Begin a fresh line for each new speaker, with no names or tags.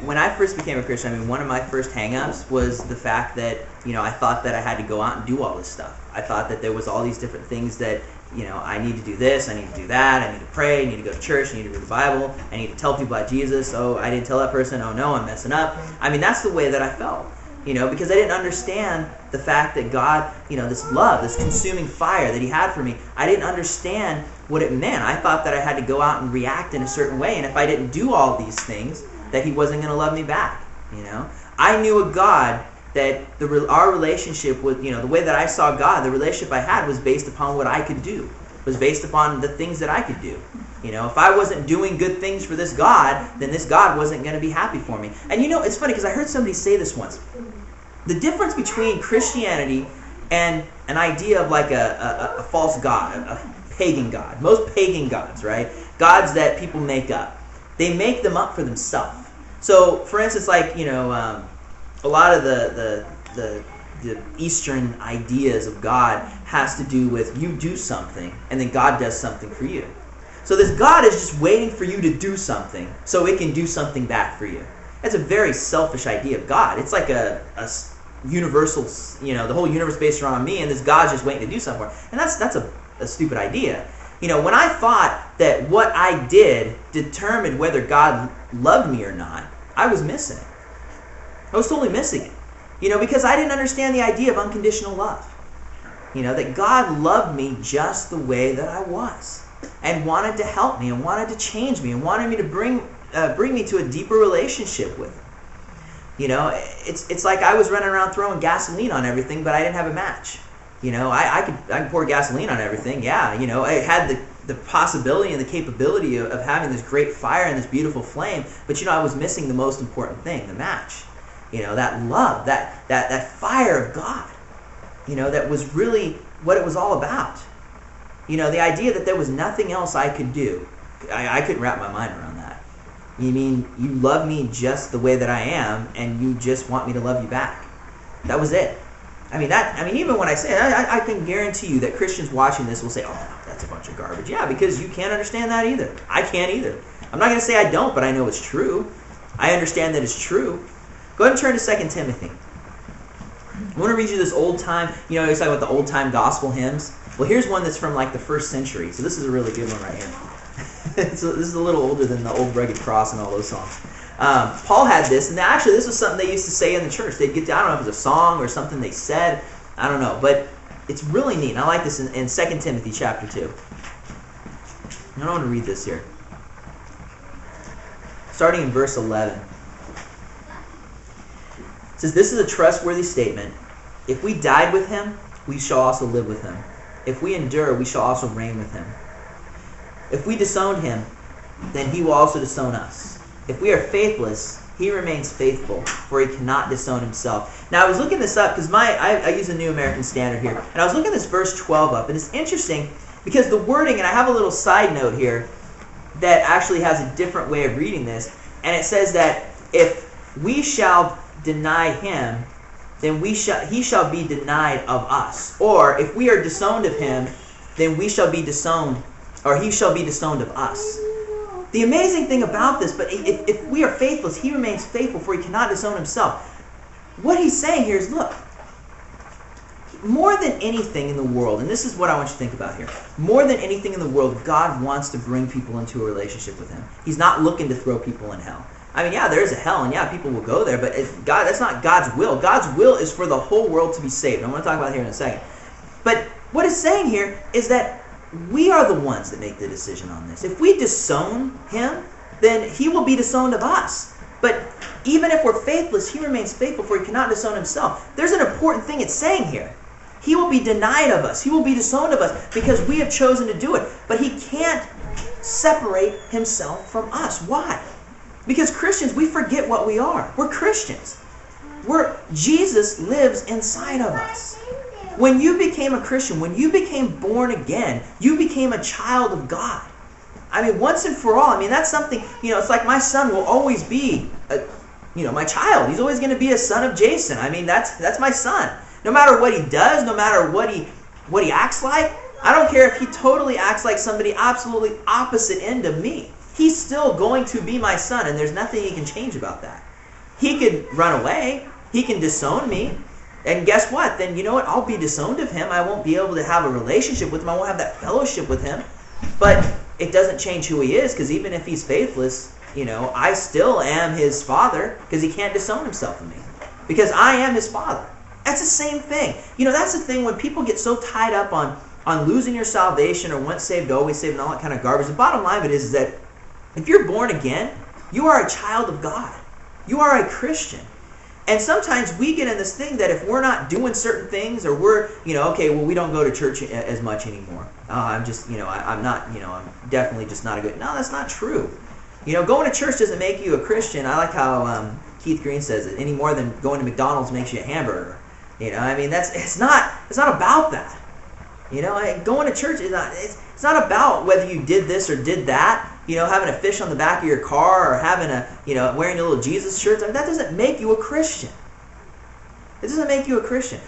when I first became a Christian, I mean, one of my first hang-ups was the fact that, I thought that I had to go out and do all this stuff. I thought that there was all these different things that, I need to do this, I need to do that, I need to pray, I need to go to church, I need to read the Bible, I need to tell people about Jesus. Oh, I didn't tell that person. Oh no, I'm messing up. I mean, that's the way that I felt, because I didn't understand the fact that God, this love, this consuming fire that he had for me, I didn't understand what it meant. I thought that I had to go out and react in a certain way, and if I didn't do all these things, that he wasn't going to love me back. I knew a God that our relationship with, the way that I saw God, the relationship I had was based upon what I could do, was based upon the things that I could do. If I wasn't doing good things for this God, then this God wasn't going to be happy for me. And it's funny because I heard somebody say this once. The difference between Christianity and an idea of like a false God, a pagan God, most pagan gods, right? Gods that people make up. They make them up for themselves. So, for instance, like, a lot of the Eastern ideas of God has to do with you do something, and then God does something for you. So this God is just waiting for you to do something, so it can do something back for you. That's a very selfish idea of God. It's like a universal, the whole universe based around me, and this God's just waiting to do something. And that's a stupid idea. When I thought that what I did determined whether God loved me or not, I was missing it. I was totally missing it. Because I didn't understand the idea of unconditional love. That God loved me just the way that I was, and wanted to help me, and wanted to change me, and wanted me to bring me to a deeper relationship with him. It's like I was running around throwing gasoline on everything, but I didn't have a match. I could pour gasoline on everything. Yeah, I had the possibility and the capability of having this great fire and this beautiful flame, but I was missing the most important thing, the match. That love, that fire of God, that was really what it was all about. The idea that there was nothing else I could do. I couldn't wrap my mind around that. You mean you love me just the way that I am, and you just want me to love you back? That was it. Even when I say it, I can guarantee you that Christians watching this will say, "Oh, that's a bunch of garbage." Yeah, because you can't understand that either. I can't either. I'm not going to say I don't, but I know it's true. I understand that it's true. Go ahead and turn to 2 Timothy. I want to read you this old time, you talk about the old time gospel hymns. Well, here's one that's from like the 1st century, so this is a really good one right here. So this is a little older than the Old Rugged Cross and all those songs. Paul had this, and actually this was something they used to say in the church. They'd get down, I don't know if it was a song or something they said, I don't know, but it's really neat. And I like this in 2 Timothy chapter 2. I want to read this here. Starting in verse 11. It says, "This is a trustworthy statement. If we died with him, we shall also live with him. If we endure, we shall also reign with him. If we disowned him, then he will also disown us. If we are faithless, he remains faithful, for he cannot disown himself." Now, I was looking this up because I use a New American Standard here, and I was looking this verse 12 up, and it's interesting because the wording, and I have a little side note here that actually has a different way of reading this, and it says that if we shall deny him, then he shall be denied of us. Or if we are disowned of him, then we shall be disowned, or he shall be disowned of us. The amazing thing about this, but if we are faithless, he remains faithful, for he cannot disown himself. What he's saying here is, look, more than anything in the world, and this is what I want you to think about here, more than anything in the world, God wants to bring people into a relationship with him. He's not looking to throw people in hell. Yeah, there is a hell, and yeah, people will go there, but that's not God's will. God's will is for the whole world to be saved. I'm going to talk about it here in a second. But what it's saying here is that we are the ones that make the decision on this. If we disown him, then he will be disowned of us. But even if we're faithless, he remains faithful, for he cannot disown himself. There's an important thing it's saying here. He will be denied of us. He will be disowned of us because we have chosen to do it. But he can't separate himself from us. Why? Because Christians, we forget what we are. We're Christians. Jesus lives inside of us. When you became a Christian, when you became born again, you became a child of God. Once and for all, that's something, it's like my son will always be, my child. He's always going to be a son of Jason. That's my son. No matter what he does, no matter what he acts like, I don't care if he totally acts like somebody absolutely opposite end of me. He's still going to be my son, and there's nothing he can change about that. He could run away. He can disown me. And guess what? Then you know what? I'll be disowned of him. I won't be able to have a relationship with him. I won't have that fellowship with him. But it doesn't change who he is, because even if he's faithless, I still am his father, because he can't disown himself of me. Because I am his father. That's the same thing. That's the thing when people get so tied up on losing your salvation or once saved, always saved and all that kind of garbage. The bottom line of it is that if you're born again, you are a child of God. You are a Christian. And sometimes we get in this thing that if we're not doing certain things, or we're, okay, well, we don't go to church as much anymore. I'm just, I'm not, I'm definitely just not a good. No, that's not true. Going to church doesn't make you a Christian. I like how Keith Green says it. Any more than going to McDonald's makes you a hamburger. It's not about that. Going to church is not. It's not about whether you did this or did that. Having a fish on the back of your car, or having wearing a little Jesus shirts. That doesn't make you a Christian. It doesn't make you a Christian.